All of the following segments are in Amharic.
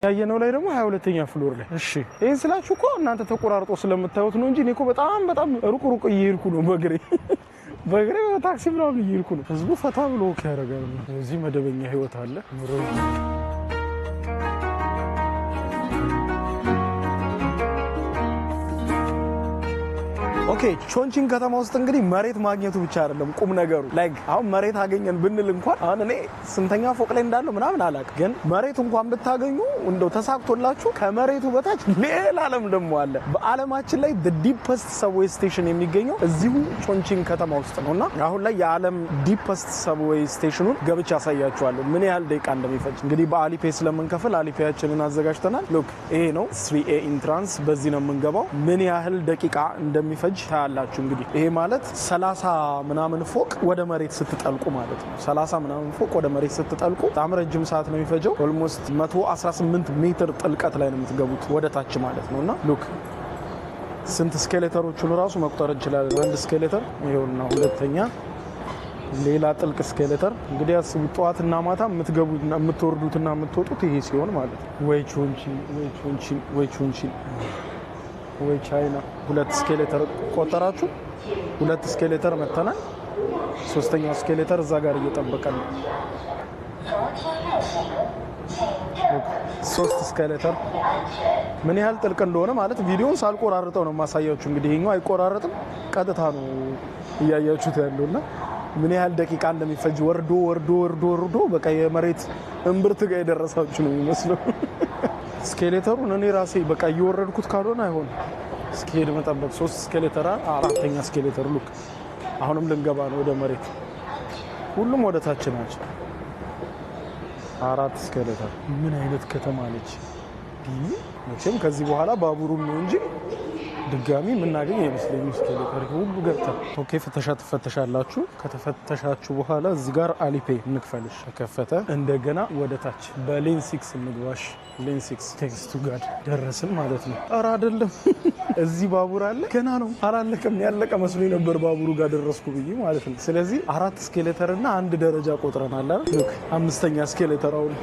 ያየነው ላይ ደግሞ 22ኛ ፍሎር ላይ እሺ ይሄን ስላችሁ እኮ እናንተ ተቆራርጦ ስለምታዩት ነው እንጂ እኔ እኮ በጣም ሩቅ እየሄድኩ ነው በእግሬ በታክሲ ምናምን እየሄድኩ ነው። ህዝቡ ፈታ ብሎ ያደርጋል። እዚህ መደበኛ ህይወት አለ። ኦኬ ቾንቺን ከተማ ውስጥ እንግዲህ መሬት ማግኘቱ ብቻ አይደለም ቁም ነገሩ። ላይክ አሁን መሬት አገኘን ብንል እንኳን አሁን እኔ ስንተኛ ፎቅ ላይ እንዳለው ምናምን አላውቅም፣ ግን መሬት እንኳን ብታገኙ እንደው ተሳክቶላችሁ ከመሬቱ በታች ሌላ ዓለም ደግሞ አለ። በዓለማችን ላይ the deepest subway station የሚገኘው እዚሁ ቾንቺን ከተማ ውስጥ ነውና አሁን ላይ የዓለም deepest subway stationን ገብቼ አሳያችኋለሁ ምን ያህል ደቂቃ እንደሚፈጅ። እንግዲህ በአሊፔ ስለምንከፍል አሊፔያችንን አዘጋጅተናል። ሉክ ይሄ ነው 3A ኢንትራንስ፣ በዚህ ነው የምንገባው። ምን ያህል ደቂቃ እንደሚፈጅ ታያላችሁ። እንግዲህ ይሄ ማለት 30 ምናምን ፎቅ ወደ መሬት ስትጠልቁ ማለት ነው። 30 ምናምን ፎቅ ወደ መሬት ስትጠልቁ በጣም ረጅም ሰዓት ነው የሚፈጀው። ኦልሞስት 118 ሜትር ጥልቀት ላይ ነው የምትገቡት ወደ ታች ማለት ነውና ሉክ ስንት ስኬሌተሮቹን ራሱ መቁጠር እንችላለን። አንድ ስኬሌተር ይሄውና፣ ሁለተኛ ሌላ ጥልቅ ስኬሌተር። እንግዲህ አስቡ ጠዋትና ማታ የምትገቡትና የምትወርዱትና የምትወጡት ይሄ ሲሆን ማለት ነው። ወይ ቾንቺን ወይ ቻይና። ሁለት ስኬሌተር ቆጠራችሁ። ሁለት ስኬሌተር መተናል። ሶስተኛው ስኬሌተር እዛ ጋር እየጠበቀ ነው። ሶስት ስኬሌተር ምን ያህል ጥልቅ እንደሆነ ማለት ቪዲዮውን ሳልቆራርጠው ነው ማሳያችሁ። እንግዲህ ይሄኛው አይቆራረጥም፣ ቀጥታ ነው እያያችሁት ያለውና ምን ያህል ደቂቃ እንደሚፈጅ ወርዶ በቃ የመሬት እምብርት ጋር የደረሳችሁ ነው የሚመስለው። ስኬሌተሩን እኔ ራሴ በቃ እየወረድኩት ካልሆነ አይሆንም። ስኬድ መጠበቅ። 3 ስኬሌተር፣ አራተኛ ስኬሌተር ሉክ አሁንም ልንገባ ነው ወደ መሬት። ሁሉም ወደ ታች ናቸው። 4 ስኬሌተር። ምን አይነት ከተማ ነች! መቼም ከዚህ በኋላ ባቡሩም ነው እንጂ ድጋሚ የምናገኝ አይመስለኝም። ስኬሌተር ሁሉ ገብተን ኦኬ ፍተሻ ትፈተሻላችሁ። ከተፈተሻችሁ በኋላ እዚህ ጋር አሊፔ እንክፈልሽ ከከፈተ እንደገና ወደ ታች በሌን 6 እንግባሽ። ሌን 6 ቴክስቱ ጋር ደረስን ማለት ነው። ኧረ አይደለም እዚህ ባቡር አለ ገና ነው አላለቀም። ያለቀ መስሎኝ ነበር ባቡሩ ጋር ደረስኩ ብዬ ማለት ነው። ስለዚህ 4 ስኬሌተር እና 1 ደረጃ ቆጥረናል አይደል? ሉክ 5ኛ ስኬሌተር አሁን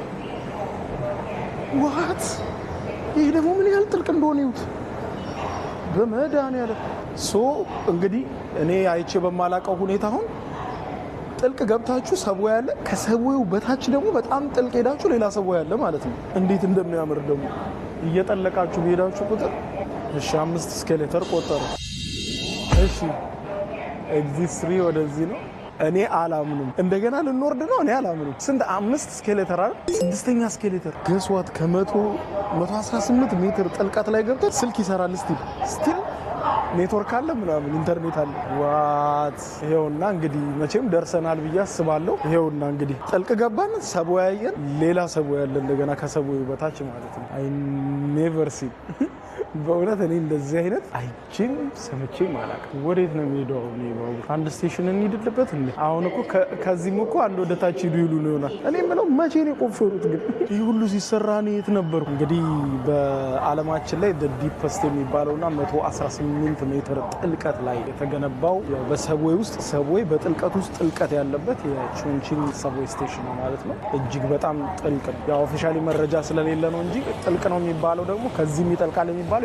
ዋት! ይሄ ደግሞ ምን ያህል ጥልቅ እንደሆነ ይሁት በመዳን እንግዲህ እኔ አይቼ በማላቀው ሁኔታ አሁን ጥልቅ ገብታችሁ ሰብዌይ ያለ፣ ከሰብዌው በታች ደግሞ በጣም ጥልቅ ሄዳችሁ ሌላ ሰብዌይ ያለ ማለት ነው። እንዴት እንደሚያምር ደግሞ እየጠለቃችሁ ሄዳችሁ ቁጥር። እሺ 5 ስኬሌተር ቆጠሩ። እሺ ኤግዚት 3 ወደዚህ ነው። እኔ አላምንም። እንደገና ልንወርድ ነው። እኔ አላምንም። ስንት 5 ስኬሌተር አይደል? 6ኛ ስኬሌተር ገስዋት ከ118 ሜትር ጥልቀት ላይ ገብተን ስልክ ይሰራል። ስቲል ኔትወርክ አለ ምናምን ኢንተርኔት አለ። ዋት! ይሄውና እንግዲህ መቼም ደርሰናል ብዬ አስባለሁ። ይሄውና እንግዲህ ጥልቅ ገባን፣ ሰብዌይ ያየን፣ ሌላ ሰብዌይ ያለ እንደገና ከሰብዌው በታች ማለት ነው። አይ ኔቨር ሲ በእውነት እኔ እንደዚህ አይነት አይቼም ሰምቼም አላውቅም። ወዴት ነው የሚሄደው? አንድ ስቴሽን እንሂድልበት እንዴ? አሁን እኮ ከዚህም እኮ አንድ ወደ ታች ሂዱ ይሉ ነው ይሆናል። እኔ የምለው መቼ ነው የቆፈሩት ግን? ይህ ሁሉ ሲሰራ ነው የት ነበሩ? እንግዲህ በዓለማችን ላይ ዲፐስት የሚባለውና 118 ሜትር ጥልቀት ላይ የተገነባው በሰብዌይ ውስጥ ሰብዌይ በጥልቀት ውስጥ ጥልቀት ያለበት የቾንቺን ሰብዌይ ስቴሽን ነው ማለት ነው። እጅግ በጣም ጥልቅ ነው። ያው ኦፊሻሊ መረጃ ስለሌለ ነው እንጂ ጥልቅ ነው የሚባለው ደግሞ ከዚህም ይጠልቃል የሚባለው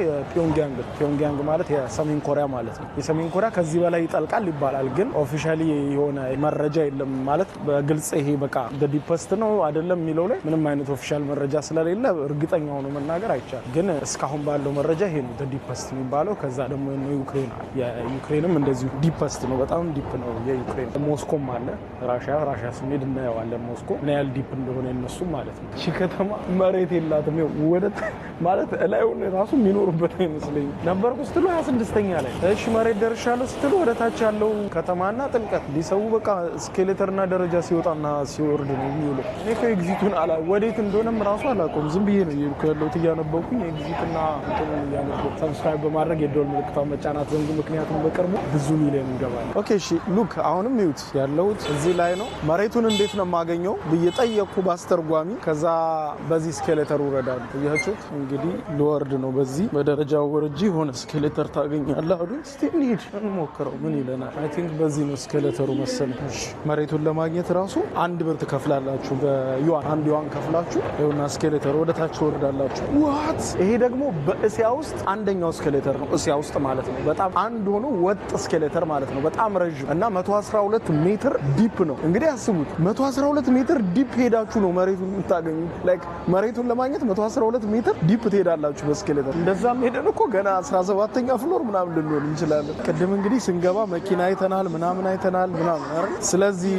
ፒዮንግያንግ ማለት የሰሜን ኮሪያ ማለት ነው። የሰሜን ኮሪያ ከዚህ በላይ ይጠልቃል ይባላል፣ ግን ኦፊሻሊ የሆነ መረጃ የለም ማለት በግልጽ ይሄ በቃ ዲፐስት ነው አይደለም የሚለው ላይ ምንም አይነት ኦፊሻል መረጃ ስለሌለ እርግጠኛ ሆኖ መናገር አይቻልም። ግን እስካሁን ባለው መረጃ ይሄ ነው ዲፐስት የሚባለው። ከዛ ደግሞ ዩክሬን አለ። የዩክሬንም እንደዚሁ ዲፐስት ነው፣ በጣም ዲፕ ነው የዩክሬን። ሞስኮም አለ። ራሽያ ስንሄድ እናየዋለን ሞስኮ ምን ያህል ዲፕ እንደሆነ እነሱም ማለት ነው። እሺ ከተማ መሬት የላትም ወደ ማለት ላይውን ራሱ የሚኖሩበት አይመስለኝ ነበርኩ ስትሉ 26ኛ ላይ እሺ መሬት ደርሻለሁ ስትሉ ወደ ታች ያለው ከተማና ጥልቀት ሊሰው በቃ ስኬሌተርና ደረጃ ሲወጣና ሲወርድ ነው የሚውለው። እኔ ከኤግዚቱን ወዴት እንደሆነም ራሱ አላውቀውም። ዝም ብዬ ነው ያለሁት እያነበብኩኝ ኤግዚትና እያነበብኩ። ሰብስክራይብ በማድረግ የደወል ምልክቷን መጫናት ዘንዱ፣ ምክንያቱም በቅርቡ ብዙ ሚሊዮን እንገባለን። ኦኬ እሺ ሉክ አሁንም ይዩት ያለሁት እዚህ ላይ ነው። መሬቱን እንዴት ነው የማገኘው ብዬ ጠየቅኩ ባስተርጓሚ። ከዛ በዚህ ስኬሌተር ወረዳል እያችሁት እንግዲህ እንግዲህ ልወርድ ነው። በዚህ በደረጃው ወርጄ የሆነ ስኬሌተር ታገኛለህ አሉ። እስቲ እንሂድ እንሞክረው ምን ይለናል። አይ ቲንክ በዚህ ነው ስኬሌተሩ መሰለኝ። መሬቱን ለማግኘት ራሱ 1 ብር ትከፍላላችሁ። በዩዋን 1 ዩዋን ከፍላችሁ ይኸውና ስኬሌተር ወደ ታች ወርዳላችሁ። ዋት! ይሄ ደግሞ በእስያ ውስጥ አንደኛው ስኬሌተር ነው። እስያ ውስጥ ማለት ነው። በጣም አንድ ሆኖ ወጥ ስኬሌተር ማለት ነው። በጣም ረዥም እና 112 ሜትር ዲፕ ነው። እንግዲህ አስቡት 112 ሜትር ዲፕ ሄዳችሁ ነው መሬቱን የምታገኙት። ላይክ መሬቱን ለማግኘት 112 ሜትር ዲፕ ትሄዳላችሁ በስኬሌተር። እንደዛም ሄደን እኮ ገና 17ኛ ፍሎር ምናምን ልንሆን እንችላለን። ቅድም እንግዲህ ስንገባ መኪና አይተናል ምናምን አይተናል ምናምን አይደል። ስለዚህ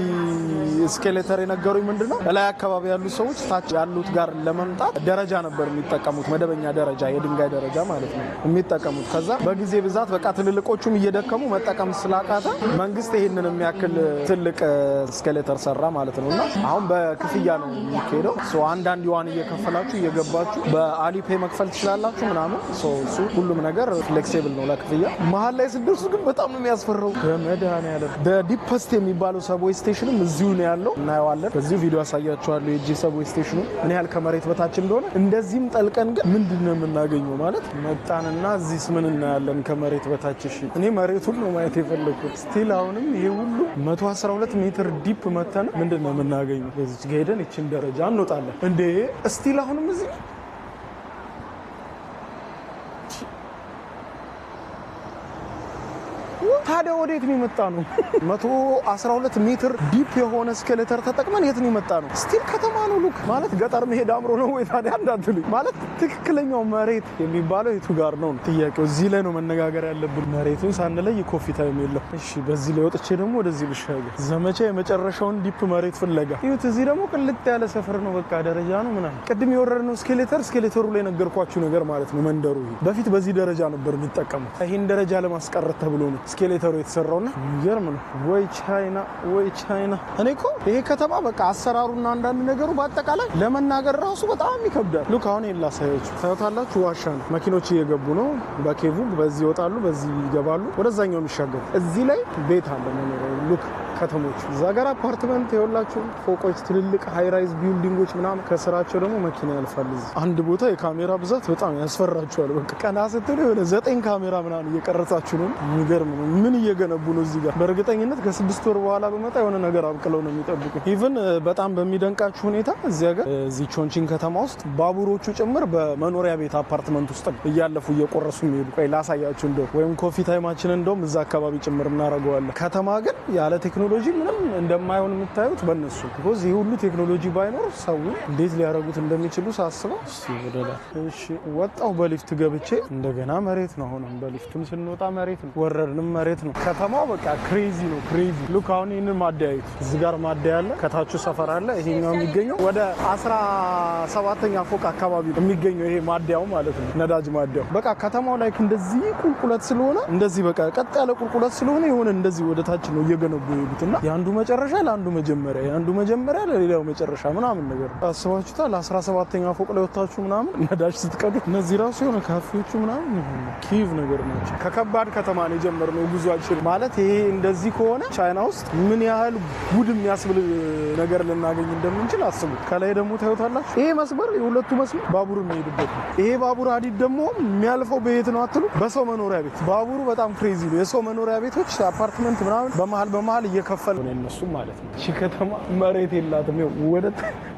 ስኬሌተር የነገሩኝ ምንድነው ላይ አካባቢ ያሉ ሰዎች ታች ያሉት ጋር ለመምጣት ደረጃ ነበር የሚጠቀሙት። መደበኛ ደረጃ፣ የድንጋይ ደረጃ ማለት ነው የሚጠቀሙት። ከዛ በጊዜ ብዛት በቃ ትልልቆቹም እየደከሙ መጠቀም ስላቃተ መንግስት ይሄንን የሚያክል ትልቅ ስኬሌተር ሰራ ማለት ነው። እና አሁን በክፍያ ነው የሚካሄደው። አንዳንድ ዩዋን እየከፈላችሁ እየገባችሁ በአሊፔ መክፈል ትችላላችሁ ምናምን። እሱ ሁሉም ነገር ፍሌክሲብል ነው ለክፍያ። መሀል ላይ ስደርሱ ግን በጣም ነው የሚያስፈራው። በመድኃኒዓለም ዲፐስት የሚባለው ሰብዌይ ስቴሽንም እዚሁ ነው ያለው። እናየዋለን። በዚሁ ቪዲዮ ያሳያችኋለሁ የጂ ሰብዌይ ስቴሽኑ ምን ያህል ከመሬት በታች እንደሆነ። እንደዚህም ጠልቀን ግን ምንድን ነው የምናገኘው ማለት መጣንና እዚህስ ምን እናያለን ከመሬት በታች? እሺ እኔ መሬቱን ነው ማየት የፈለኩት። ስቲል አሁንም ይሄ ሁሉ 112 ሜትር ዲፕ መተን ምንድን ነው የምናገኘው? በዚህ ጋር ሄደን ይችን ደረጃ እንወጣለን እንዴ? ስቲል አሁንም እዚህ ታዲያ ወዴት ነው የመጣ ነው? 112 ሜትር ዲፕ የሆነ ስኬሌተር ተጠቅመን የት ነው የመጣ ነው? ስቲል ከተማ ነው። ሉክ ማለት ገጠር መሄድ አምሮ ነው ወይ ታዲያ? እንዳትሉኝ ማለት ትክክለኛው መሬት የሚባለው የቱ ጋር ነው ጥያቄው። እዚህ ላይ ነው መነጋገር ያለብን። መሬቱን ሳንለይ ኮፊ ታይም የለም። እሺ በዚህ ላይ ወጥቼ ደግሞ ወደዚህ ልሻገር። ዘመቻ የመጨረሻውን ዲፕ መሬት ፍለጋ። ይሁት እዚህ ደግሞ ቅልጥ ያለ ሰፈር ነው። በቃ ደረጃ ነው ምናምን። ቅድም የወረድነው ስኬሌተሩ ላይ ነገርኳችሁ ነገር ማለት ነው። መንደሩ በፊት በዚህ ደረጃ ነበር የሚጠቀሙት። ይህን ደረጃ ለማስቀረት ተብሎ ነው ስኬሌተሩ የተሰራውና የሚገርም ነው። ወይ ቻይና ወይ ቻይና። እኔ እኮ ይሄ ከተማ በቃ አሰራሩና አንዳንድ ነገሩ በአጠቃላይ ለመናገር ራሱ በጣም ይከብዳል። ሉክ አሁን የላሳያችሁ ታዩታላችሁ። ዋሻ ነው። መኪኖች እየገቡ ነው በኬቡ። በዚህ ይወጣሉ፣ በዚህ ይገባሉ፣ ወደዛኛው የሚሻገሩ። እዚህ ላይ ቤት አለ መኖሪያ። ሉክ ከተሞች እዛ ጋር አፓርትመንት የወላችሁ ፎቆች፣ ትልልቅ ሃይራይዝ ቢልዲንጎች ምናምን፣ ከስራቸው ደግሞ መኪና ያልፋል። እዚህ አንድ ቦታ የካሜራ ብዛት በጣም ያስፈራችኋል። በቃ ቀና ስትሉ የሆነ 9 ካሜራ ምናምን እየቀረጻችሁ ነው። የሚገርም ነው። ምን እየገነቡ ነው እዚህ ጋር? በእርግጠኝነት ከ6 ወር በኋላ በመጣ የሆነ ነገር አብቅለው ነው የሚጠብቁ። ኢቭን በጣም በሚደንቃችሁ ሁኔታ እዚህ ሀገር እዚህ ቾንቺን ከተማ ውስጥ ባቡሮቹ ጭምር በመኖሪያ ቤት አፓርትመንት ውስጥ እያለፉ እየቆረሱ የሚሄዱ። ቆይ ላሳያችሁ። እንደው ወይም ኮፊ ታይማችን እንደውም እዛ አካባቢ ጭምር እናደርገዋለን። ከተማ ግን ያለ ቴክኖሎጂ ምንም እንደማይሆን የምታዩት በእነሱ ቢኮዝ ይህ ሁሉ ቴክኖሎጂ ባይኖር ሰው እንዴት ሊያደርጉት እንደሚችሉ ሳስበው። እሺ ወጣሁ በሊፍት ገብቼ እንደገና መሬት ነው። አሁንም በሊፍቱም ስንወጣ መሬት ነው፣ ወረድንም መሬት ነው። ከተማው በቃ ክሬዚ ነው። ክሬዚ ሉክ። አሁን ይህንን ማደያዩት። እዚህ ጋር ማደያ አለ፣ ከታቹ ሰፈር አለ። ይሄኛው የሚገኘው ወደ 17ኛ ፎቅ አካባቢ የሚገኘው ይሄ ማደያው ማለት ነው፣ ነዳጅ ማደያው። በቃ ከተማው ላይ እንደዚህ ቁልቁለት ስለሆነ እንደዚህ በቃ ቀጥ ያለ ቁልቁለት ስለሆነ የሆነ እንደዚህ ወደ ታች ነው እየገነቡ ይሄዱትና የአንዱ መጨረሻ ለአንዱ መጀመሪያ፣ የአንዱ መጀመሪያ ለሌላው መጨረሻ ምናምን ነገር አስባችሁታል። 17ኛ ፎቅ ላይ ወጣችሁ ምናምን ነዳጅ ስትቀዱ እነዚህ ራሱ የሆነ ካፌዎቹ ምናምን ኪቭ ነገር ናቸው። ከከባድ ከተማ ነው የጀመርነው ጉዟችን ማለት ይሄ። እንደዚህ ከሆነ ቻይና ውስጥ ምን ያህል ጉድ የሚያስብል ነገር ልናገኝ እንደምንችል አስቡት። ከላይ ደግሞ ታዩታላችሁ። ይሄ መስመር የሁለቱ መስመር ባቡር የሚሄድበት ነው። ይሄ ባቡር ሀዲድ ደግሞ የሚያልፈው በየት ነው አትሉ? በሰው መኖሪያ ቤት። ባቡሩ በጣም ክሬዚ ነው። የሰው መኖሪያ ቤቶች አፓርትመንት ምናምን በመሀል እየከፈሉ ነው እነሱ ማለት ነው። እቺ ከተማ መሬት የላትም። ወደ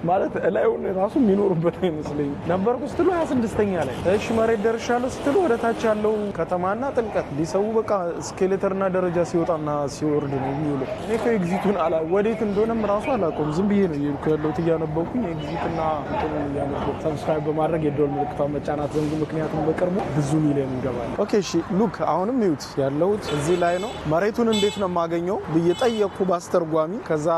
ማለት እላዩን ራሱ የሚኖሩበት አይመስለኝም ነበርኩ ስትሉ 26ኛ ላይ። እሺ መሬት ደርሻለሁ ስትሉ ወደ ታች ያለው ከተማና ጥልቀት ሊሰው በቃ ስኬሌተርና ደረጃ ሲወጣና ሲወርድ ነው የሚውለው። እኔ ከኤግዚቱን ወዴት እንደሆነም ራሱ አላውቀውም። ዝም ብዬ ነው እየሄድኩ ያለሁት እያነበብኩኝ ኤግዚትና እንትኑን እያነበብኩ። ሰብስክራይብ በማድረግ የደወል ምልክቷን መጫናት ዘንጉ፣ ምክንያቱም በቅርቡ ብዙ ሚሊዮን እንገባለን። ኦኬ እሺ ሉክ አሁንም ይዩት ያለሁት እዚህ ላይ ነው። መሬቱን እንዴት ነው የማገኘው ብዬ ጠየቅኩ ባስተርጓሚ። ከዛ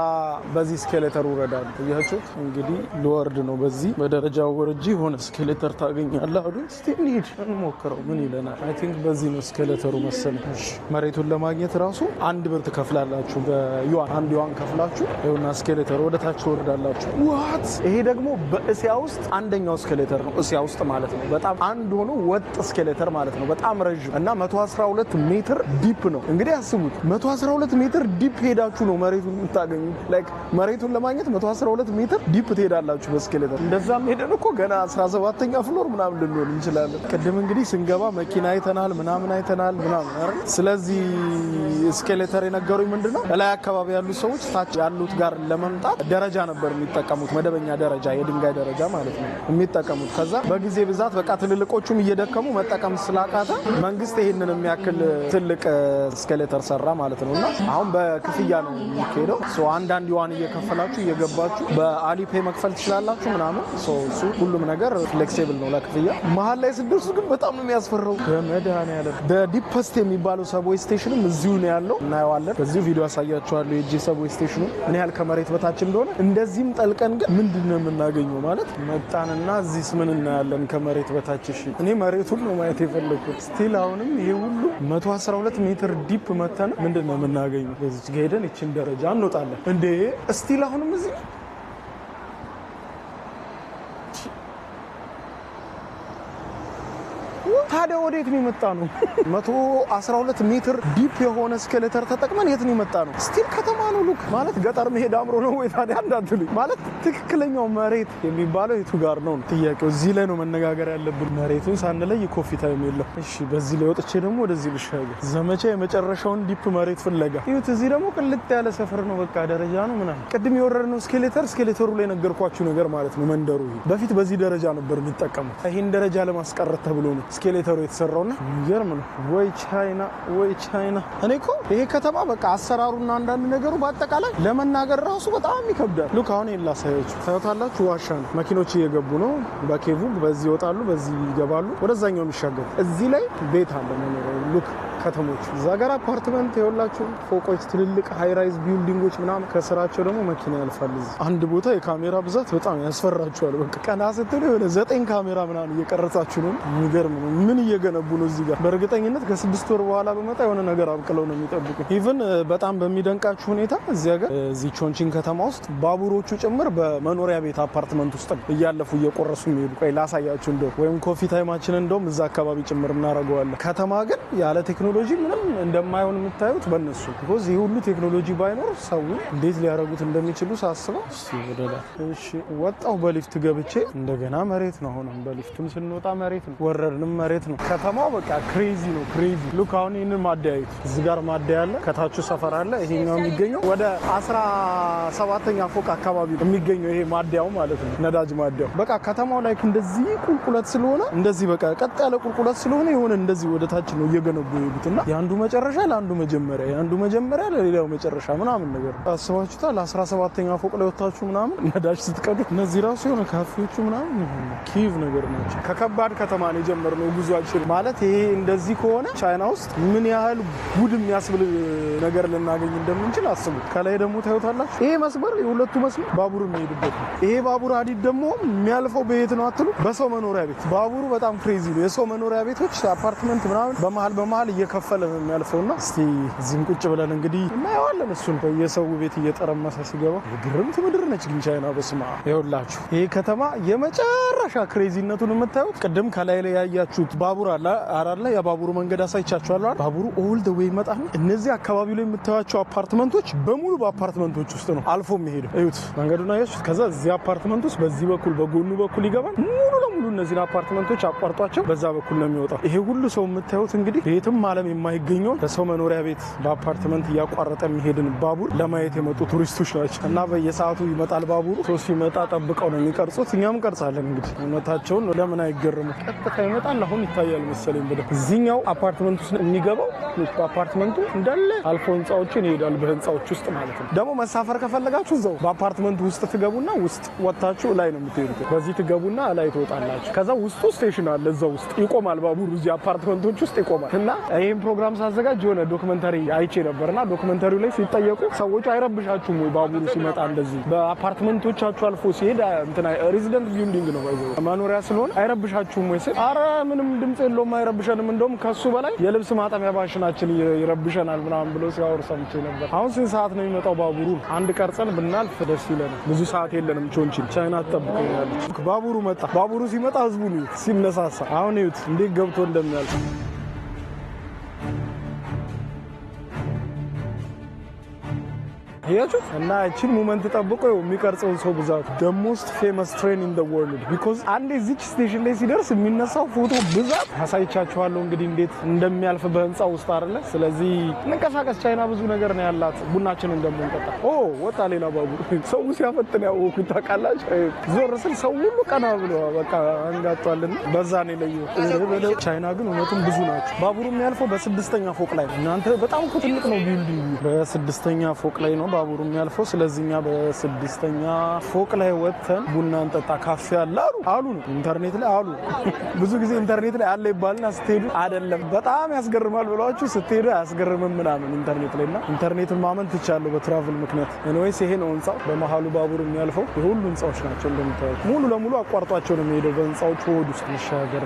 በዚህ ስኬሌተር ወረዳል እያችሁት እንግዲህ ልወርድ ነው። በዚህ በደረጃው ወርጄ የሆነ ስኬሌተር ታገኛለህ አሉ። እስቲ እንሂድ እንሞክረው ምን ይለናል። አይ ቲንክ በዚህ ነው ስኬሌተሩ መሰለኝ። መሬቱን ለማግኘት ራሱ 1 ብር ትከፍላላችሁ። በዩዋን 1 ዩዋን ከፍላችሁ ይኸውና ስኬሌተር ወደ ታች ወርዳላችሁ። ዋት! ይሄ ደግሞ በእስያ ውስጥ አንደኛው ስኬሌተር ነው። እስያ ውስጥ ማለት ነው። በጣም አንድ ሆኖ ወጥ ስኬሌተር ማለት ነው። በጣም ረዥም እና 112 ሜትር ዲፕ ነው። እንግዲህ አስቡት 112 ሜትር ዲፕ ሄዳችሁ ነው መሬቱን የምታገኙት። ላይክ መሬቱን ለማግኘት 112 ሜትር ዲፕ ትሄዳላችሁ በስኬሌተር። እንደዛም ሄደን እኮ ገና 17ኛ ፍሎር ምናምን ልንሆን እንችላለን። ቅድም እንግዲህ ስንገባ መኪና አይተናል ምናምን አይደል? ስለዚህ ስኬሌተር የነገሩኝ ምንድነው ላይ አካባቢ ያሉ ሰዎች ታች ያሉት ጋር ለመምጣት ደረጃ ነበር የሚጠቀሙት፣ መደበኛ ደረጃ፣ የድንጋይ ደረጃ ማለት ነው የሚጠቀሙት። ከዛ በጊዜ ብዛት በቃ ትልልቆቹም እየደከሙ መጠቀም ስላቃተ መንግስት ይሄንን የሚያክል ትልቅ ስኬሌተር ሰራ ማለት ነውና አሁን በክፍያ ነው የሚሄደው። አንዳንድ ዩዋን እየከፈላችሁ እየገባችሁ በአሊፔ መክፈል ትችላላችሁ ምናምን። እሱ ሁሉም ነገር ፍሌክሲብል ነው ለክፍያ። መሀል ላይ ስደርሱ ግን በጣም ነው የሚያስፈራው። በመድኃኒዓለም ዲፐስት የሚባለው ሰብዌይ ስቴሽንም እዚሁ ነው ያለው፣ እናየዋለን። በዚሁ ቪዲዮ ያሳያችኋለሁ የጂ ሰብዌይ ስቴሽኑ ምን ያህል ከመሬት በታች እንደሆነ። እንደዚህም ጠልቀን ግን ምንድነው የምናገኘው ማለት መጣንና እዚህስ ምን እናያለን ከመሬት በታች? እሺ እኔ መሬቱን ነው ማየት የፈለኩት። ስቲል አሁንም ይሄ ሁሉ 112 ሜትር ዲፕ መተን ምንድነው የምናገኘው? በዚህ ጋር ሄደን እቺን ደረጃ እንወጣለን እንዴ? ስቲል አሁንም እዚህ ታዲያ ወዴት ነው የመጣ ነው? 112 ሜትር ዲፕ የሆነ ስኬሌተር ተጠቅመን የት ነው የመጣ ነው? ስቲል ከተማ ነው። ሉክ ማለት ገጠር መሄድ አምሮ ነው ወይ ታዲያ? እንዳትሉኝ ማለት ትክክለኛው መሬት የሚባለው የቱ ጋር ነው ጥያቄው። እዚህ ላይ ነው መነጋገር ያለብን። መሬቱን ሳንለይ ኮፊ ታይም የለም። እሺ በዚህ ላይ ወጥቼ ደግሞ ወደዚህ ልሻገር። ዘመቻ የመጨረሻውን ዲፕ መሬት ፍለጋ። ይሁት እዚህ ደግሞ ቅልጥ ያለ ሰፈር ነው፣ በቃ ደረጃ ነው ምናምን። ቅድም የወረድነው ስኬሌተሩ ላይ ነገርኳችሁ ነገር ማለት ነው። መንደሩ በፊት በዚህ ደረጃ ነበር የሚጠቀሙት። ይሄን ደረጃ ለማስቀረት ተብሎ ነው ስኬሌተሩ የተሰራውና የሚገርም ነው። ወይ ቻይና። እኔ እኮ ይሄ ከተማ በቃ አሰራሩና አንዳንድ ነገሩ በአጠቃላይ ለመናገር ራሱ በጣም ይከብዳል። ሉክ አሁን ላሳያችሁ። ታዩታላችሁ፣ ዋሻ ነው። መኪኖች እየገቡ ነው በኬቡ። በዚህ ይወጣሉ፣ በዚህ ይገባሉ፣ ወደዛኛው የሚሻገሩ። እዚህ ላይ ቤት አለ መኖሪያ። ሉክ ከተሞች እዛ ጋር አፓርትመንት የወላችሁ ፎቆች፣ ትልልቅ ሃይ ራይዝ ቢልዲንጎች ምናምን፣ ከስራቸው ደግሞ መኪና ያልፋል። እዚህ አንድ ቦታ የካሜራ ብዛት በጣም ያስፈራችኋል። በቃ ቀና ስትሉ የሆነ 9 ካሜራ ምናምን እየቀረጻችሁ ነው። የሚገርም ነው። ምን እየገነቡ ነው እዚህ ጋር? በእርግጠኝነት ከ6 ወር በኋላ በመጣ የሆነ ነገር አብቅለው ነው የሚጠብቁ። ኢቭን በጣም በሚደንቃችሁ ሁኔታ እዚህ ሀገር እዚህ ቾንቺን ከተማ ውስጥ ባቡሮቹ ጭምር በመኖሪያ ቤት አፓርትመንት ውስጥ እያለፉ እየቆረሱ የሚሄዱ። ቆይ ላሳያችሁ። እንደው ወይም ኮፊ ታይማችን እንደውም እዛ አካባቢ ጭምር እናደርገዋለን። ከተማ ግን ያለ ቴክኖሎጂ ምንም እንደማይሆን የምታዩት በእነሱ ቢኮዝ ይህ ሁሉ ቴክኖሎጂ ባይኖር ሰው እንዴት ሊያደርጉት እንደሚችሉ ሳስበው። እሺ ወጣሁ በሊፍት ገብቼ እንደገና መሬት ነው። አሁንም በሊፍቱም ስንወጣ መሬት ነው፣ ወረድንም መሬት ነው። ከተማው በቃ ክሬዚ ነው። ክሬዚ ሉክ። አሁን ይህንን ማደያዩት። እዚህ ጋር ማደያ አለ፣ ከታቹ ሰፈር አለ። ይሄኛው የሚገኘው ወደ 17ኛ ፎቅ አካባቢ የሚገኘው ይሄ ማደያው ማለት ነው፣ ነዳጅ ማደያው። በቃ ከተማው ላይ እንደዚህ ቁልቁለት ስለሆነ እንደዚህ በቃ ቀጥ ያለ ቁልቁለት ስለሆነ የሆነ እንደዚህ ወደ ታች ነው እየገነቡ ይሄዱትና የአንዱ መጨረሻ ለአንዱ መጀመሪያ፣ የአንዱ መጀመሪያ ለሌላው መጨረሻ ምናምን ነገር አስባችሁታል። 17ኛ ፎቅ ላይ ወጣችሁ ምናምን ነዳጅ ስትቀዱ እነዚህ ራሱ የሆነ ካፌዎቹ ምናምን ኪቭ ነገር ናቸው። ከከባድ ከተማ ነው የጀመርነው ጉዟችን ማለት ይሄ። እንደዚህ ከሆነ ቻይና ውስጥ ምን ያህል ጉድ የሚያስብል ነገር ልናገኝ እንደምንችል አስቡት። ከላይ ደግሞ ታዩታላችሁ። ይሄ መስመር የሁለቱ መስመር ባቡር የሚሄድበት ነው። ይሄ ባቡር ሀዲድ ደግሞ የሚያልፈው በየት ነው አትሉ? በሰው መኖሪያ ቤት። ባቡሩ በጣም ክሬዚ ነው። የሰው መኖሪያ ቤቶች አፓርትመንት ምናምን በመሀል እየከፈለ ነው የሚያልፈውና እስቲ እዚህም ቁጭ ብለን እንግዲህ እናየዋለን። እሱን በየሰው ቤት እየጠረመሰ ሲገባ ግርምት ምድር ነች ግን ቻይና። በስማ ይኸውላችሁ ይሄ ከተማ የመጨረሻ ክሬዚነቱን የምታዩት ቅድም ከላይ ላይ ያያችሁት ባቡር አለ አራላ የባቡሩ መንገድ አሳይቻችኋለሁ። ባቡሩ ኦል ደ ዌይ ይመጣል። እነዚህ አካባቢ ላይ የምታዩቸው አፓርትመንቶች በሙሉ በአፓርትመንቶች ውስጥ ነው አልፎ የሚሄደው። እዩት መንገዱን አያችሁት? ከዛ እዚህ አፓርትመንት ውስጥ በዚህ በኩል በጎኑ በኩል ይገባል። ሙሉ ለሙሉ እነዚህን አፓርትመንቶች አቋርጧቸው በዛ በኩል ነው የሚወጣው። ይሄ ሁሉ ሰው የምታዩት እንግዲህ ቤትም ዓለም የማይገኘው በሰው መኖሪያ ቤት በአፓርትመንት እያቋረጠ የሚሄድን ባቡር ለማየት የመጡ ቱሪስቶች ናቸው። እና በየሰዓቱ ይመጣል ባቡሩ። ሰው ሲመጣ ጠብቀው ነው የሚቀርጹት። እኛም ቀርጻለን እንግዲህ እውነታቸውን ለምን አይገርሙ። ቀጥታ ይመጣል። አሁን ይታያል መሰለኝ በደንብ። እዚህኛው አፓርትመንት ውስጥ የሚገባው በአፓርትመንቱ እንዳለ አልፎ ህንፃዎችን ይሄዳል። በህንፃዎች ውስጥ ማለት ነው። ደግሞ መሳፈር ከፈለጋችሁ እዛው በአፓርትመንቱ ውስጥ ትገቡና ውስጥ ወጣችሁ ላይ ነው የምትሄዱት። በዚህ ትገቡና ላይ ትወጣላችሁ። ከዛ ውስጡ ስቴሽን አለ። እዛው ውስጥ ይቆማል ባቡሩ። እዚህ አፓርትመንቶች ውስጥ ይቆማል። እና ይህም ፕሮግራም ሳዘጋጅ የሆነ ዶክመንተሪ አይቼ ነበርና ዶክመንተሪው ላይ ሲጠየቁ ሰዎቹ አይረብሻችሁም ወይ ባቡሩ ሲመጣ እንደዚህ በአፓርትመንቶቻችሁ አልፎ ሲሄድ እንትና ሬዚደንት ቢልዲንግ ነው ባይዘው መኖሪያ ስለሆነ አይረብሻችሁም ወይ ሲል አረ ምንም ድምጽ የለውም አይረብሸንም፣ እንደውም ከሱ በላይ የልብስ ማጠቢያ ማሽናችን ይረብሸናል ምናምን ብሎ ሲያወር ሰምቼ ነበር። አሁን ስንት ሰዓት ነው የሚመጣው ባቡሩ? አንድ ቀርጸን ብናልፍ ደስ ይለናል። ብዙ ሰዓት የለንም። ቾንቺን ቻይና ትጠብቀኛለች። ባቡሩ መጣ። ባቡሩ ሲመጣ ህዝቡ ነው ሲነሳሳ። አሁን ይዩት እንዴት ገብቶ እንደሚያልፍ። ያችሁ እና እቺን ሞመንት ጠብቆ የሚቀርጸው ሰው ብዛት the most famous train in the world because አንዴ እዚች ስቴሽን ላይ ሲደርስ የሚነሳው ፎቶ ብዛት አሳይቻችኋለሁ እንግዲህ እንዴት እንደሚያልፍ በህንጻው ውስጥ አይደለ። ስለዚህ እንቀሳቀስ። ቻይና ብዙ ነገር ነው ያላት። ቡናችንን እንደምንጠጣ ወጣ ሌላ ባቡር ሰው ሲያፈጥን ያወኩት ታውቃላችሁ። ዞር ስል ሰው ሁሉ ቀና ብሎ በቃ አንጋጧልና በዛ ነው ለዩ። ቻይና ግን እውነቱም ብዙ ናቸው። ባቡሩ የሚያልፈው በስድስተኛ ፎቅ ላይ ነው። እናንተ በጣም እኮ ትልቅ ነው ቢልዲንጉ። በስድስተኛ ፎቅ ላይ ነው ባቡሩ የሚያልፈው። ስለዚህኛ በስድስተኛ ፎቅ ላይ ወጥተን ቡና እንጠጣ ካፌ አሉ ነው ኢንተርኔት ላይ አሉ። ብዙ ጊዜ ኢንተርኔት ላይ አለ ይባልና ስትሄዱ አይደለም በጣም ያስገርማል ብለዋችሁ ስትሄዱ አያስገርምም ምናምን ኢንተርኔት ላይና ኢንተርኔትን ማመን ትቻለሁ በትራቭል ምክንያት። ኤኒዌይስ ይሄ ነው ህንጻው። በመሃሉ ባቡር የሚያልፈው የሁሉ ህንጻዎች ናቸው እንደምታዩት። ሙሉ ለሙሉ አቋርጧቸው ነው የሚሄደው በህንጻዎቹ ሆድ ውስጥ። ንሻገር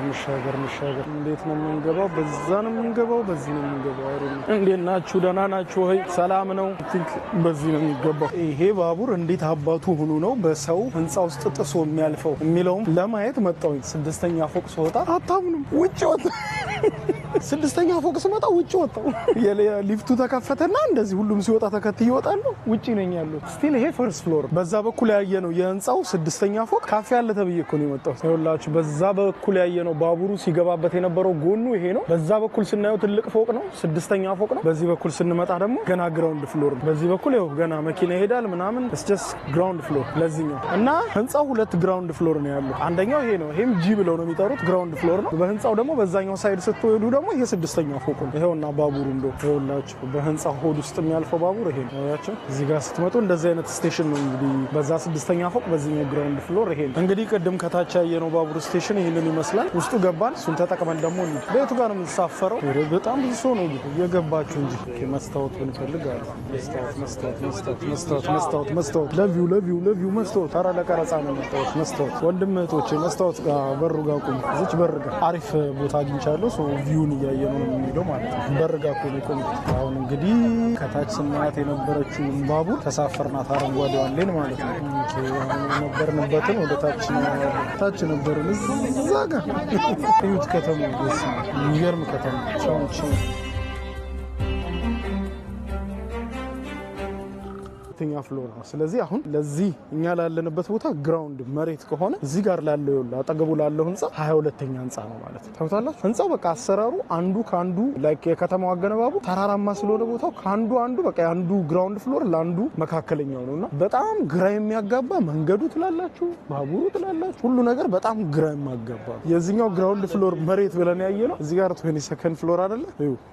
እንዴት ነው የምንገባው? በዛ ነው የምንገባው፣ በዚህ ነው የምንገባው። እንዴት ናችሁ? ደህና ናችሁ ወይ? ሰላም ነው። በዚህ ነው የሚገባው። ይሄ ባቡር እንዴት አባቱ ሆኖ ነው በሰው ህንጻ ውስጥ ጥሶ የሚያልፈው የሚለውም ለማየት መጣሁ። ስድስተኛ ፎቅ ስወጣ አታምኑም፣ ውጭ ወጣ። ስድስተኛ ፎቅ ስመጣ ውጭ ወጣው። ሊፍቱ ተከፈተና እንደዚህ ሁሉም ሲወጣ ተከትዬ ይወጣሉ። ውጪ ነኝ ያለው። ስቲል ይሄ ፈርስት ፍሎር። በዛ በኩል ያየ ነው የህንጻው ስድስተኛ ፎቅ። ካፌ አለ ተብዬ እኮ ነው የመጣው። ይኸውላችሁ በዛ በኩል ያየ ነው ባቡሩ ሲገባበት የነበረው ጎኑ ይሄ ነው። በዛ በኩል ስናየው ትልቅ ፎቅ ነው፣ ስድስተኛ ፎቅ ነው። በዚህ በኩል ስንመጣ ደግሞ ገና ግራውንድ ፍሎር ነው። በዚህ በኩል ይኸው ገና መኪና ይሄዳል ምናምን። it's just ግራውንድ ፍሎር ለዚህኛው እና ህንጻው ሁለት ግራውንድ ፍሎር ነው ያለው። አንደኛው ይሄ ነው። ይሄም ጂ ብለው ነው የሚጠሩት ግራውንድ ፍሎር ነው። በህንጻው ደግሞ በዛኛው ሳይድ ስትወዱ ደግሞ ይሄ ስድስተኛው ፎቅ ነው። ይሄውና ባቡሩ እንደው ይኸውላችሁ በህንጻው ሆድ ውስጥ የሚያልፈው ባቡር ይሄ ነው። አያችሁ እዚህ ጋር ስትመጡ እንደዚህ አይነት ስቴሽን ነው እንግዲህ። በዛ ስድስተኛ ፎቅ በዚህኛው ግራውንድ ፍሎር ይሄ ነው እንግዲህ። ቅድም ከታች ያየነው ባቡር ስቴሽን ይሄንን ይመስላል። ውስጡ ገባን። እሱን ተጠቅመን ደግሞ ቤቱ ጋር ነው የምንሳፈረው። በጣም ብዙ ሰው ነው እየገባችሁ እንጂ መስታወት ብንፈልግ አለ መስታወት ለቪው መስታወት። ኧረ ለቀረጻ ነው መስታወት መስታወት። ወንድም እህቶቼ መስታወት ጋር በሩ ጋር ቁም። እዚች በር ጋር አሪፍ ቦታ አግኝቻለሁ። ሶ ቪውን እያየ ነው የሚለው ማለት ነው። በር ጋር እኮ ነው የቆምኩት። አሁን እንግዲህ ከታች ስናያት የነበረችውን ባቡር ተሳፈርናት። አረንጓዴዋን ሌን ማለት ነው። ነበርንበትን ወደ ታች ነበርን። እዛ ጋር እዩት ከተማው። የሚገርም ከተማ ቻውንቺ ሁለተኛ ፍሎር ነው። ስለዚህ አሁን ለዚህ እኛ ላለንበት ቦታ ግራውንድ መሬት ከሆነ እዚህ ጋር ላለው አጠገቡ ላለው ህንጻ 22ኛ ህንጻ ነው ማለት ነው። ታውቃላችሁ ህንጻው በቃ አሰራሩ አንዱ ካንዱ ላይክ የከተማው አገነባቡ ተራራማ ስለሆነ ቦታው ካንዱ በቃ አንዱ ግራውንድ ፍሎር ለአንዱ መካከለኛው ነውና በጣም ግራ የሚያጋባ መንገዱ ትላላችሁ፣ ባቡሩ ትላላችሁ፣ ሁሉ ነገር በጣም ግራ የሚያጋባ። የዚህኛው ግራውንድ ፍሎር መሬት ብለን ያየነው እዚህ ጋር 22nd ፍሎር አይደለ?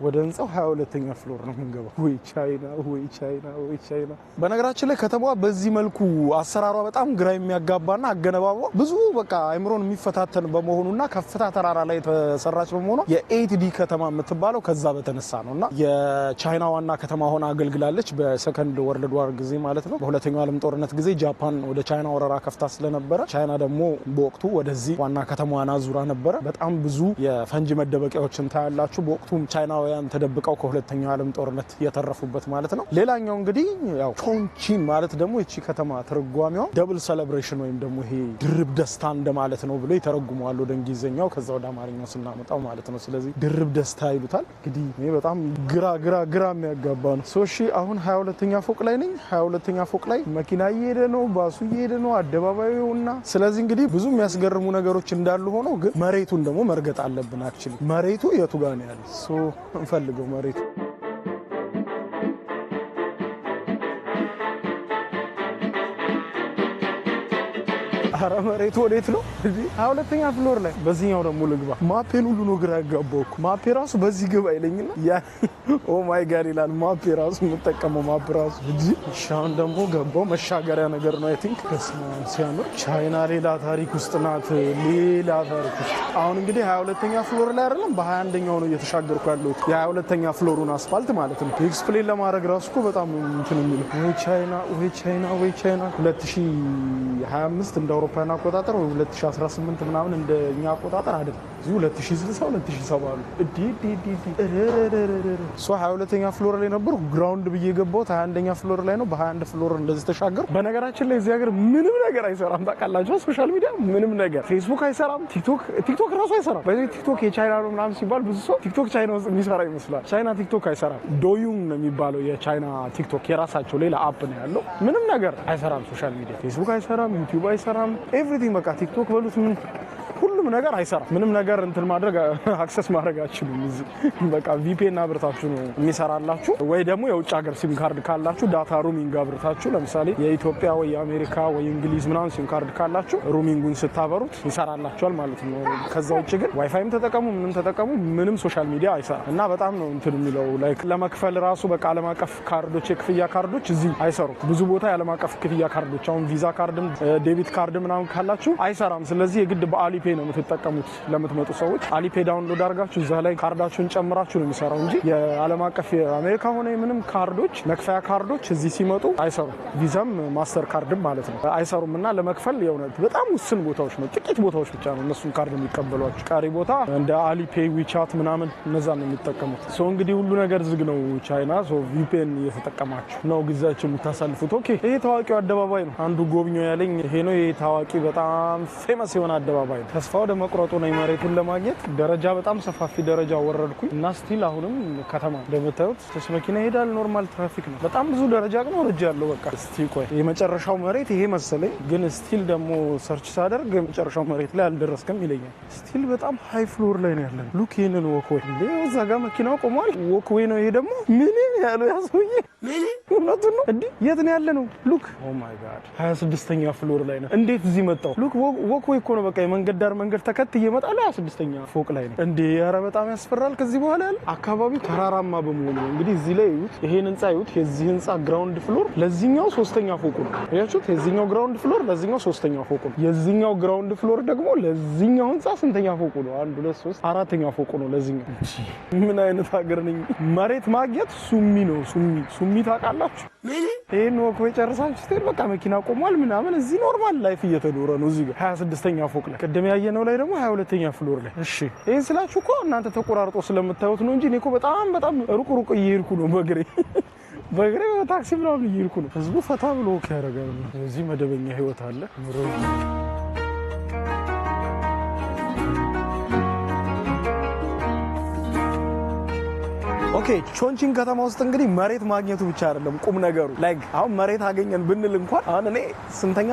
ወደ ህንጻው 22ኛ ፍሎር ነው የምንገባው። ወይ ቻይና በነገራችን ላይ ከተማዋ በዚህ መልኩ አሰራሯ በጣም ግራ የሚያጋባና አገነባቧ ብዙ በቃ አይምሮን የሚፈታተን በመሆኑና ከፍታ ተራራ ላይ የተሰራች በመሆኗ የ8D ከተማ የምትባለው ከዛ በተነሳ ነውና የቻይና ዋና ከተማ ሆና አገልግላለች። በሰከንድ ወርልድ ዋር ጊዜ ማለት ነው። በሁለተኛው ዓለም ጦርነት ጊዜ ጃፓን ወደ ቻይና ወረራ ከፍታ ስለነበረ ቻይና ደግሞ በወቅቱ ወደዚህ ዋና ከተማዋን አዙራ ነበረ። በጣም ብዙ የፈንጂ መደበቂያዎችን ታያላችሁ። በወቅቱ ቻይናውያን ተደብቀው ከሁለተኛው ዓለም ጦርነት የተረፉበት ማለት ነው። ሌላኛው እንግዲህ ያው ቾንቺን ማለት ደግሞ እቺ ከተማ ትርጓሜዋ ደብል ሴሌብሬሽን ወይም ደግሞ ይሄ ድርብ ደስታ እንደማለት ነው ብሎ ይተረጉመዋል ወደ እንግሊዘኛው፣ ከዛ ወደ አማርኛው ስናመጣው ማለት ነው። ስለዚህ ድርብ ደስታ ይሉታል። እንግዲህ እኔ በጣም ግራ የሚያጋባ ነው። ሶሺ አሁን 22ኛ ፎቅ ላይ ነኝ። 22ኛ ፎቅ ላይ መኪና እየሄደ ነው፣ ባሱ እየሄደ ነው፣ አደባባዩና ስለዚህ እንግዲህ ብዙ የሚያስገርሙ ነገሮች እንዳሉ ሆነው ግን መሬቱን ደግሞ መርገጥ አለብን። አክቹሊ መሬቱ የቱ ጋር ነው ያለው? ሶ እንፈልገው መሬቱ ኧረ መሬቱ ወዴት ነው? 22ኛ ፍሎር ላይ በዚህኛው ደግሞ ልግባ። ማፔን ሁሉ ነው ግራ ያጋባው እኮ። ማፔ ራሱ በዚህ ግባ ይለኝና ኦ ማይ ጋድ ይላል ማፔ ራሱ። የምጠቀመው ማፕ ራሱ እንጂ ሻውን ደግሞ ገባው። መሻገሪያ ነገር ነው አይ ቲንክ። በስማም ሲያምር። ቻይና ሌላ ታሪክ ውስጥ ናት፣ ሌላ ታሪክ ውስጥ። አሁን እንግዲህ 22ኛ ፍሎር ላይ አይደለም በ21ኛው ነው እየተሻገርኩ ያለሁት የ22ኛ ፍሎሩን አስፋልት ማለት ነው። ኤክስፕሌን ለማድረግ ራሱ እኮ በጣም እንትን የሚለው ወይ ቻይና 2025 እንደ አውሮፓውያን አቆጣጠር ወይ 2018 ምናምን እንደኛ አቆጣጠር አይደለም። እዚህ 2060 2070 አሉ። እዲ 22ኛ ፍሎር ላይ ነበር ግራውንድ ብዬ ገባሁት 21ኛ ፍሎር ላይ ነው። በ21 ፍሎር እንደዚህ ተሻገር። በነገራችን ላይ እዚህ ሀገር ምንም ነገር አይሰራም ታውቃላችሁ። ሶሻል ሚዲያ ምንም ነገር ፌስቡክ አይሰራም፣ ቲክቶክ ራሱ አይሰራም። በዚህ ቲክቶክ የቻይና ነው ምናምን ሲባል ብዙ ሰው ቲክቶክ ቻይና ውስጥ የሚሰራ ይመስላል። ቻይና ቲክቶክ አይሰራም። ዶዩንግ ነው የሚባለው የቻይና ቲክቶክ የራሳቸው ሌላ አፕ ነው ያለው። ምንም ነገር አይሰራም ሶሻል ሚዲያ። ፌስቡክ አይሰራም፣ ዩቲዩብ አይሰራም፣ ኤቭሪቲንግ በቃ ቲክቶክ በሉት ሁሉም ነገር አይሰራም። ምንም ነገር እንትን ማድረግ አክሰስ ማድረግ አትችሉም። እዚህ በቃ ቪፒኤን አብርታችሁ ነው የሚሰራላችሁ፣ ወይ ደግሞ የውጭ ሀገር ሲም ካርድ ካላችሁ ዳታ ሩሚንግ አብርታችሁ ለምሳሌ የኢትዮጵያ ወይ የአሜሪካ ወይ እንግሊዝ ምናምን ሲም ካርድ ካላችሁ ሩሚንጉን ስታበሩት ይሰራላችኋል ማለት ነው። ከዛ ውጭ ግን ዋይፋይም ተጠቀሙ ምንም ተጠቀሙ ምንም ሶሻል ሚዲያ አይሰራም። እና በጣም ነው እንትን የሚለው ላይክ ለመክፈል ራሱ በቃ ዓለም አቀፍ ካርዶች የክፍያ ካርዶች እዚህ አይሰሩም። ብዙ ቦታ የዓለም አቀፍ ክፍያ ካርዶች አሁን ቪዛ ካርድም ዴቢት ካርድ ምናምን ካላችሁ አይሰራም። ስለዚህ የግድ በአሊፔ ነው የምትጠቀሙት። ለምትመጡ ሰዎች አሊፔ ዳውንሎድ አድርጋችሁ እዛ ላይ ካርዳችሁን ጨምራችሁ ነው የሚሰራው እንጂ የዓለም አቀፍ የአሜሪካ ሆነ ምንም ካርዶች መክፈያ ካርዶች እዚህ ሲመጡ አይሰሩም። ቪዛም ማስተር ካርድም ማለት ነው አይሰሩም። እና ለመክፈል የእውነት በጣም ውስን ቦታዎች ነው ጥቂት ቦታዎች ብቻ ነው እነሱን ካርድ የሚቀበሏቸው። ቀሪ ቦታ እንደ አሊፔ ዊቻት ምናምን እነዛ ነው የሚጠቀሙት። ሶ እንግዲህ ሁሉ ነገር ዝግ ነው ቻይና። ሶ ቪፒኤን እየተጠቀማችሁ ነው ጊዜያችሁ የምታሳልፉት። ኦኬ ይሄ ታዋቂው አደባባይ ነው። አንዱ ጎብኞ ያለኝ ይሄ ነው። ይሄ ታዋቂ በጣም ፌመስ የሆነ አደባባይ ነው። ተስፋ ወደ መቁረጡ ነው መሬቱን ለማግኘት ደረጃ በጣም ሰፋፊ ደረጃ ወረድኩኝ እና ስቲል አሁንም ከተማ እንደምታዩት ተስ መኪና ይሄዳል። ኖርማል ትራፊክ ነው። በጣም ብዙ ደረጃ ግን ወርጃ ያለው በቃ እስቲ ቆይ የመጨረሻው መሬት ይሄ መሰለኝ። ግን ስቲል ደግሞ ሰርች ሳደርግ የመጨረሻው መሬት ላይ አልደረስክም ይለኛል። ስቲል በጣም ሃይ ፍሎር ላይ ነው ያለን። ሉክ ይሄንን ወክዌይ እዛ ጋር መኪናው ቆሟል። ወክዌይ ነው ይሄ ደግሞ ምን ያለው ያሰውዬ እውነቱን ነው እንዴ? የት ነው ያለ ነው? ሉክ ኦ ማይ ጋድ 26ኛ ፍሎር ላይ ነው። እንዴት እዚህ መጣው? ሉክ ወክዌይ እኮ ነው በቃ የመንገድ ዳር መንገድ ተከትዬ እመጣለሁ። 26ኛ ፎቅ ላይ ነው እንዴ? ኧረ በጣም ያስፈራል። ከዚህ በኋላ ያለ አካባቢው ተራራማ በመሆኑ ነው እንግዲህ እዚህ ላይ እዩት። ይሄን ህንጻ እዩት። የዚህ ህንጻ ግራውንድ ፍሎር ለዚህኛው 3ኛ ፎቁ ነው። ያያችሁት? የዚህኛው ግራውንድ ፍሎር ለዚህኛው 3ኛ ፎቁ ነው። የዚህኛው ግራውንድ ፍሎር ደግሞ ለዚህኛው ህንጻ ስንተኛ ፎቁ ነው? 1 2 3 4ኛ ፎቁ ነው ለዚህኛው። ምን አይነት ሀገር ነኝ? መሬት ማግኘት ሱሚ ነው። ሱሚ ታውቃላችሁ? ይሄን ወክዌይ ጨርሳችሁ ስትሄድ በቃ መኪና ቆሟል ምናምን። እዚህ ኖርማል ላይፍ እየተኖረ ነው። እዚህ ጋር 26ኛ ፎቅ ላይ ቅድም ያየነው ላይ ደግሞ 22ኛ ፍሎር ላይ። እሺ ይሄን ስላችሁ እኮ እናንተ ተቆራርጦ ስለምታዩት ነው እንጂ እኔ እኮ በጣም ሩቅ እየሄድኩ ነው በእግሬ በታክሲ ምናምን እየሄድኩ ነው። ህዝቡ ፈታ ብሎ ወክ ያደርጋል። እዚህ መደበኛ ህይወት አለ። ኦኬ ቾንቺን ከተማ ውስጥ እንግዲህ መሬት ማግኘቱ ብቻ አይደለም ቁም ነገሩ። ላይክ አሁን መሬት አገኘን ብንል እንኳን አሁን እኔ ስንተኛ